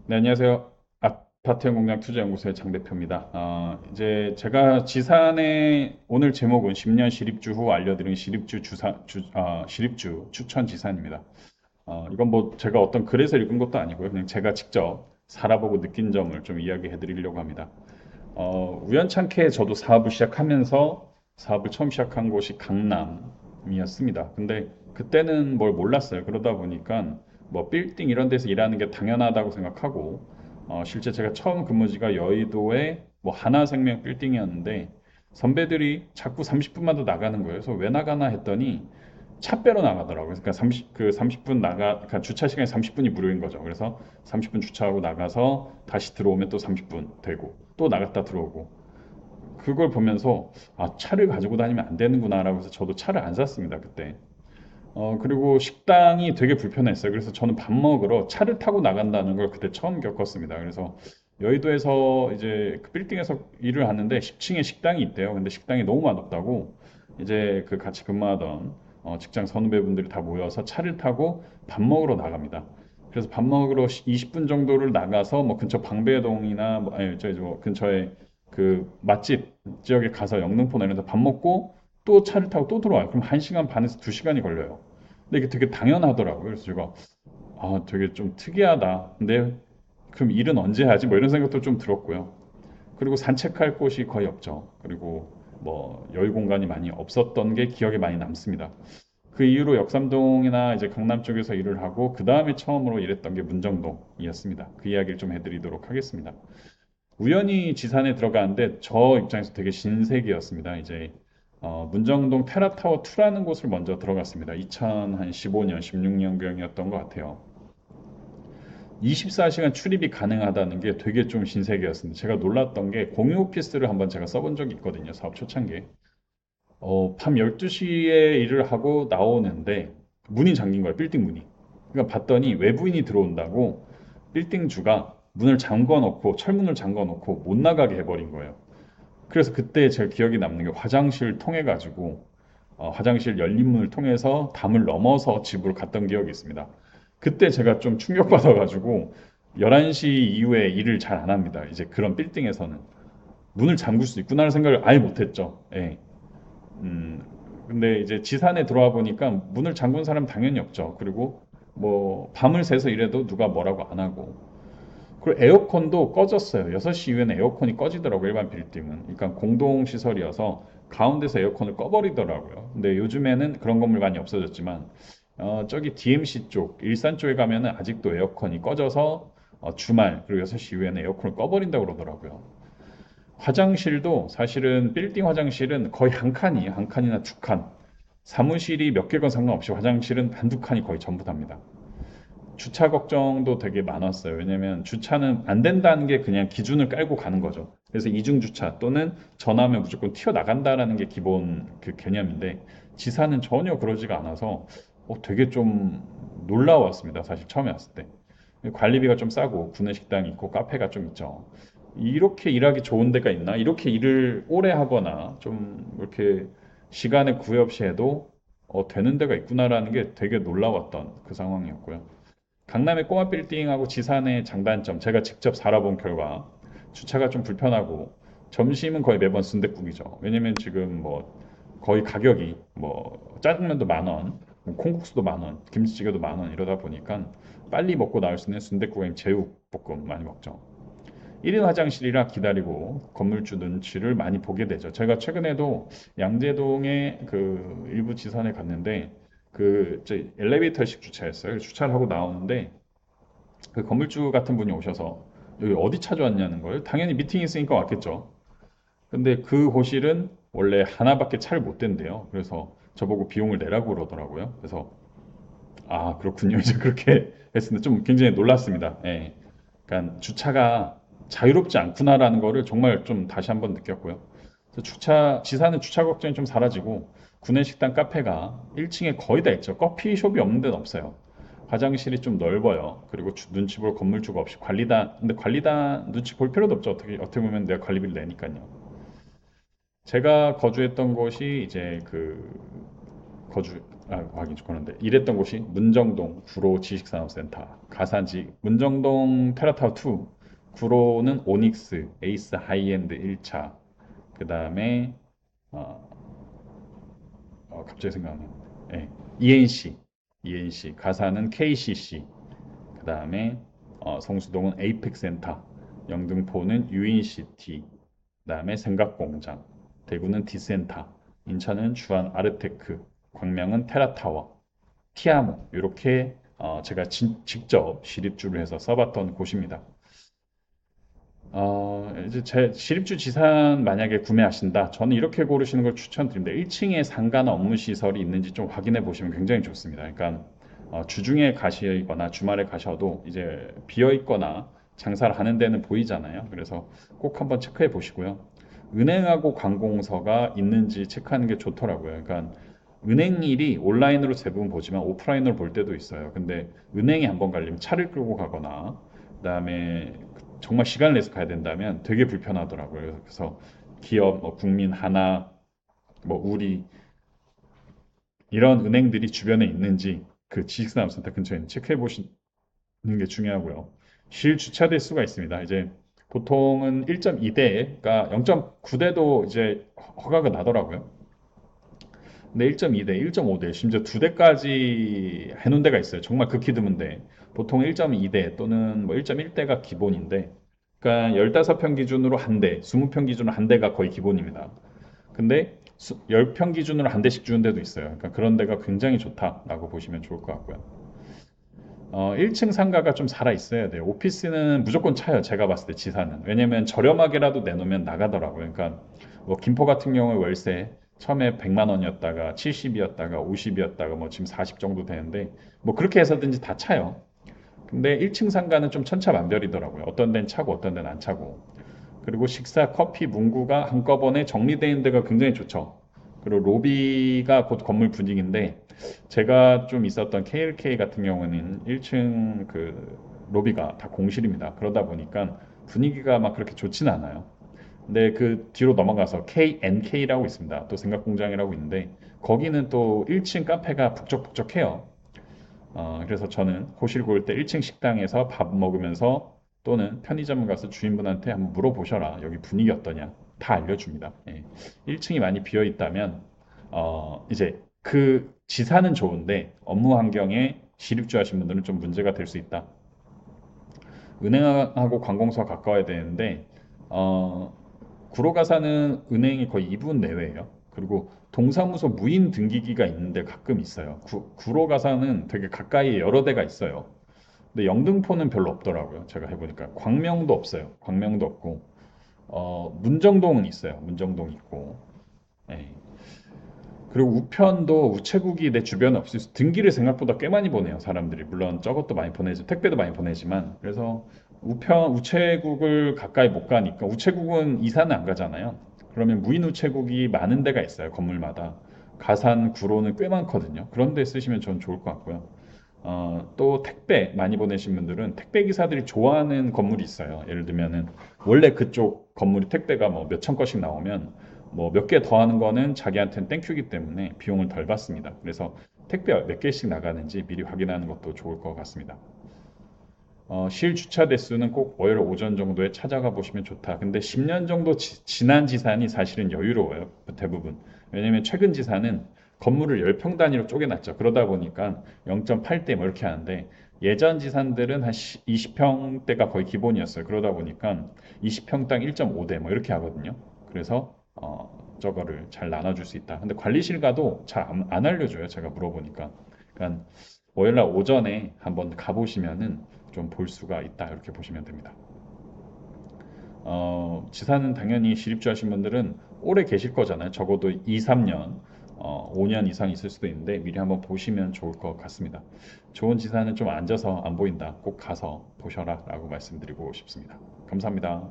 네, 안녕하세요. 아파트형 공략 투자연구소의 장 대표입니다. 이제 제가 지산에 오늘 제목은 10년 실입주 후 알려드린 실입주 추천 지산입니다. 이건 뭐 제가 어떤 글에서 읽은 것도 아니고요. 그냥 제가 직접 살아보고 느낀 점을 좀 이야기해 드리려고 합니다. 우연찮게 저도 사업을 시작하면서 사업을 처음 시작한 곳이 강남이었습니다. 근데 그때는 뭘 몰랐어요. 그러다 보니까 뭐 빌딩 이런 데서 일하는 게 당연하다고 생각하고 실제 제가 처음 근무지가 여의도의 뭐 하나생명 빌딩이었는데 선배들이 자꾸 30분마다 나가는 거예요. 그래서 왜 나가나 했더니 차 빼러 나가더라고요. 그러니까 30분 그러니까 주차 시간이 30분이 무료인 거죠. 그래서 30분 주차하고 나가서 다시 들어오면 또 30분 되고 또 나갔다 들어오고 그걸 보면서 차를 가지고 다니면 안 되는구나라고 해서 저도 차를 안 샀습니다, 그때. 그리고 식당이 되게 불편했어요. 그래서 저는 밥 먹으러 차를 타고 나간다는 걸 그때 처음 겪었습니다. 그래서 여의도에서 이제 그 빌딩에서 일을 하는데 10층에 식당이 있대요. 근데 식당이 너무 맛없다고 이제 그 같이 근무하던 직장 선후배분들이 다 모여서 차를 타고 밥 먹으러 나갑니다. 그래서 밥 먹으러 20분 정도를 나가서 뭐 근처 방배동이나 뭐 아니 저기 저 근처에 그 맛집 지역에 가서 영등포나 이런 데 밥 먹고 또 차를 타고 또 들어와요. 그럼 1시간 반에서 2시간이 걸려요. 근데 이게 되게 당연하더라고요. 그래서 제가 되게 좀 특이하다. 근데 그럼 일은 언제 하지? 뭐 이런 생각도 좀 들었고요. 그리고 산책할 곳이 거의 없죠. 그리고 뭐 여유 공간이 많이 없었던 게 기억에 많이 남습니다. 그 이후로 역삼동이나 이제 강남 쪽에서 일을 하고 그 다음에 처음으로 일했던 게 문정동이었습니다. 그 이야기를 좀 해드리도록 하겠습니다. 우연히 지산에 들어가는데 저 입장에서 되게 신세계였습니다. 이제 문정동 테라타워 2라는 곳을 먼저 들어갔습니다. 2015년, 16년경이었던 것 같아요. 24시간 출입이 가능하다는 게 되게 좀 신세계였습니다. 제가 놀랐던 게 공유 오피스를 한번 제가 써본 적이 있거든요. 사업 초창기에. 밤 12시에 일을 하고 나오는데 문이 잠긴 거예요. 빌딩 문이. 그러니까 봤더니 외부인이 들어온다고 빌딩 주가 문을 잠궈 놓고 철문을 잠궈 놓고 못 나가게 해버린 거예요. 그래서 그때 제가 기억이 남는 게 화장실 통해 가지고 화장실 열린 문을 통해서 담을 넘어서 집으로 갔던 기억이 있습니다. 그때 제가 좀 충격받아 가지고 11시 이후에 일을 잘 안 합니다. 이제 그런 빌딩에서는 문을 잠글 수 있구나라는 생각을 아예 못 했죠. 예. 음, 근데 이제 지산에 들어와 보니까 문을 잠근 사람 당연히 없죠. 그리고 뭐 밤을 새서 일해도 누가 뭐라고 안 하고. 그리고 에어컨도 꺼졌어요. 6시 이후에는 에어컨이 꺼지더라고요. 일반 빌딩은. 그러니까 공동 시설이어서 가운데서 에어컨을 꺼버리더라고요. 근데 요즘에는 그런 건물 많이 없어졌지만 저기 DMC 쪽, 일산 쪽에 가면은 아직도 에어컨이 꺼져서 주말 그리고 6시 이후에는 에어컨을 꺼버린다고 그러더라고요. 화장실도 사실은 빌딩 화장실은 거의 한 칸이에요. 한 칸이나 두 칸. 사무실이 몇 개건 상관없이 화장실은 한두 칸이 거의 전부 답니다. 주차 걱정도 되게 많았어요. 왜냐면 주차는 안 된다는 게 그냥 기준을 깔고 가는 거죠. 그래서 이중 주차 또는 전화하면 무조건 튀어나간다라는 게 기본 그 개념인데 지사는 전혀 그러지가 않아서 되게 좀 놀라웠습니다. 사실 처음에 왔을 때. 관리비가 좀 싸고 구내식당이 있고 카페가 좀 있죠. 이렇게 일하기 좋은 데가 있나? 이렇게 일을 오래 하거나 좀 이렇게 시간에 구애 없이 해도 되는 데가 있구나라는 게 되게 놀라웠던 그 상황이었고요. 강남의 꼬마 빌딩하고 지산의 장단점, 제가 직접 살아본 결과 주차가 좀 불편하고 점심은 거의 매번 순댓국이죠. 왜냐면 지금 뭐 거의 가격이 뭐 짜장면도 10,000원, 뭐 콩국수도 10,000원, 김치찌개도 10,000원 이러다 보니까 빨리 먹고 나올 수 있는 순댓국에 제육볶음 많이 먹죠. 1인 화장실이라 기다리고 건물주 눈치를 많이 보게 되죠. 제가 최근에도 양재동의 그 일부 지산에 갔는데 그 엘리베이터식 주차였어요. 주차를 하고 나오는데 그 건물주 같은 분이 오셔서 여기 어디 찾아왔냐는 거예요. 당연히 미팅이 있으니까 왔겠죠. 근데 그 호실은 원래 하나밖에 차를 못 댄대요. 그래서 저보고 비용을 내라고 그러더라고요. 그래서 그렇군요. 이제 그렇게 했는데 좀 굉장히 놀랐습니다. 예. 그러니까 주차가 자유롭지 않구나라는 거를 정말 좀 다시 한번 느꼈고요. 그래서 지사는 주차 걱정이 좀 사라지고 구내식당 카페가 1층에 거의 다 있죠. 커피숍이 없는 데는 없어요. 화장실이 좀 넓어요. 그리고 눈치 볼 건물주가 없이 근데 관리단 눈치 볼 필요도 없죠. 어떻게 보면 내가 관리비를 내니까요. 제가 거주했던 곳이 이제 그 확인 그런데 일했던 곳이 문정동 구로 지식산업센터, 가산지 문정동 테라타워 2, 구로는 오닉스, 에이스 하이엔드 1차, 그 다음에 어, 갑자기 생각 안 나는데, 예, ENC, 가산은 KCC, 그 다음에 성수동은 에이펙센터, 영등포는 유인시티, 그 다음에 생각공장, 대구는 디센타, 인천은 주한 아르테크, 광명은 테라타워, 티아모 이렇게 제가 직접 시립주를 해서 써봤던 곳입니다. 이제 제 시립주 지산 만약에 구매하신다, 저는 이렇게 고르시는 걸 추천드립니다. 1층에 상가나 업무 시설이 있는지 좀 확인해 보시면 굉장히 좋습니다. 그러니까 주중에 가시거나 주말에 가셔도 이제 비어 있거나 장사를 하는 데는 보이잖아요. 그래서 꼭 한번 체크해 보시고요. 은행하고 관공서가 있는지 체크하는 게 좋더라고요. 그러니까 은행 일이 온라인으로 대부분 보지만 오프라인으로 볼 때도 있어요. 근데 은행에 한번 가려면 차를 끌고 가거나 그다음에 정말 시간을 내서 가야 된다면 되게 불편하더라고요. 그래서 기업, 뭐 국민, 하나, 뭐 우리 이런 은행들이 주변에 있는지 그 지식산업센터 근처에 있는 체크해 보시는 게 중요하고요. 실 주차 대수가 있습니다. 이제 보통은 1.2대가 0.9대도 이제 허가가 나더라고요. 근데 1.2대, 1.5대, 심지어 2대까지 해놓은 데가 있어요. 정말 극히 드문데 보통 1.2대 또는 뭐 1.1대가 기본인데, 그러니까 15평 기준으로 한 대, 20평 기준으로 한 대가 거의 기본입니다. 근데 10평 기준으로 한 대씩 주는 데도 있어요. 그러니까 그런 데가 굉장히 좋다라고 보시면 좋을 것 같고요. 1층 상가가 좀 살아 있어야 돼요. 오피스는 무조건 차요. 제가 봤을 때 지사는. 왜냐면 저렴하게라도 내놓으면 나가더라고요. 그러니까 뭐 김포 같은 경우에 월세 처음에 100만 원이었다가 70이었다가 50이었다가 뭐 지금 40 정도 되는데 뭐 그렇게 해서든지 다 차요. 근데 1층 상가는 좀 천차만별이더라고요. 어떤 데는 차고 어떤 데는 안 차고. 그리고 식사, 커피, 문구가 한꺼번에 정리되어 있는 데가 굉장히 좋죠. 그리고 로비가 곧 건물 분위기인데 제가 좀 있었던 KLK 같은 경우는 1층 그 로비가 다 공실입니다. 그러다 보니까 분위기가 막 그렇게 좋지는 않아요. 근데 그 뒤로 넘어가서 KNK라고 있습니다. 또 생각공장이라고 있는데 거기는 또 1층 카페가 북적북적해요. 그래서 저는 호실 고를 때 1층 식당에서 밥 먹으면서 또는 편의점 가서 주인분한테 한번 물어보셔라. 여기 분위기 어떠냐. 다 알려줍니다. 예. 1층이 많이 비어 있다면 이제 그 지사는 좋은데 업무 환경에 시립주 하신 분들은 좀 문제가 될 수 있다. 은행하고 관공서가 가까워야 되는데 어, 구로가사는 은행이 거의 2분 내외예요. 그리고 동사무소 무인 등기기가 있는데 가끔 있어요. 구로가사는 되게 가까이 여러 대가 있어요. 근데 영등포는 별로 없더라고요. 제가 해보니까 광명도 없어요. 광명도 없고 문정동은 있어요. 문정동 있고. 예. 그리고 우편도 우체국이 내 주변에 없어서 등기를 생각보다 꽤 많이 보내요. 사람들이 물론 저것도 많이 보내지, 택배도 많이 보내지만 그래서 우체국을 가까이 못 가니까 우체국은 이사는 안 가잖아요. 그러면 무인 우체국이 많은 데가 있어요. 건물마다 가산 구로는 꽤 많거든요. 그런 데 쓰시면 전 좋을 것 같고요. 또 택배 많이 보내신 분들은 택배 기사들이 좋아하는 건물이 있어요. 예를 들면은 원래 그쪽 건물이 택배가 뭐 몇천 건씩 나오면 뭐 몇 개 더 하는 거는 자기한테는 땡큐기 때문에 비용을 덜 받습니다. 그래서 택배 몇 개씩 나가는지 미리 확인하는 것도 좋을 것 같습니다. 실 주차 대수는 꼭 월요일 오전 정도에 찾아가 보시면 좋다. 근데 10년 정도 지난 지산이 사실은 여유로워요. 대부분. 왜냐면 최근 지산은 건물을 10평 단위로 쪼개놨죠. 그러다 보니까 0.8대 뭐 이렇게 하는데 예전 지산들은 한 20평대가 거의 기본이었어요. 그러다 보니까 20평당 1.5대 뭐 이렇게 하거든요. 그래서 저거를 잘 나눠줄 수 있다. 근데 관리실 가도 잘 안 알려줘요. 제가 물어보니까. 그러니까 월요일 오전에 한번 가보시면은 좀 볼 수가 있다 이렇게 보시면 됩니다. 지사는 당연히 시립주 하신 분들은 오래 계실 거잖아요. 적어도 2, 3년, 5년 이상 있을 수도 있는데 미리 한번 보시면 좋을 것 같습니다. 좋은 지사는 좀 앉아서 안 보인다. 꼭 가서 보셔라 라고 말씀드리고 싶습니다. 감사합니다.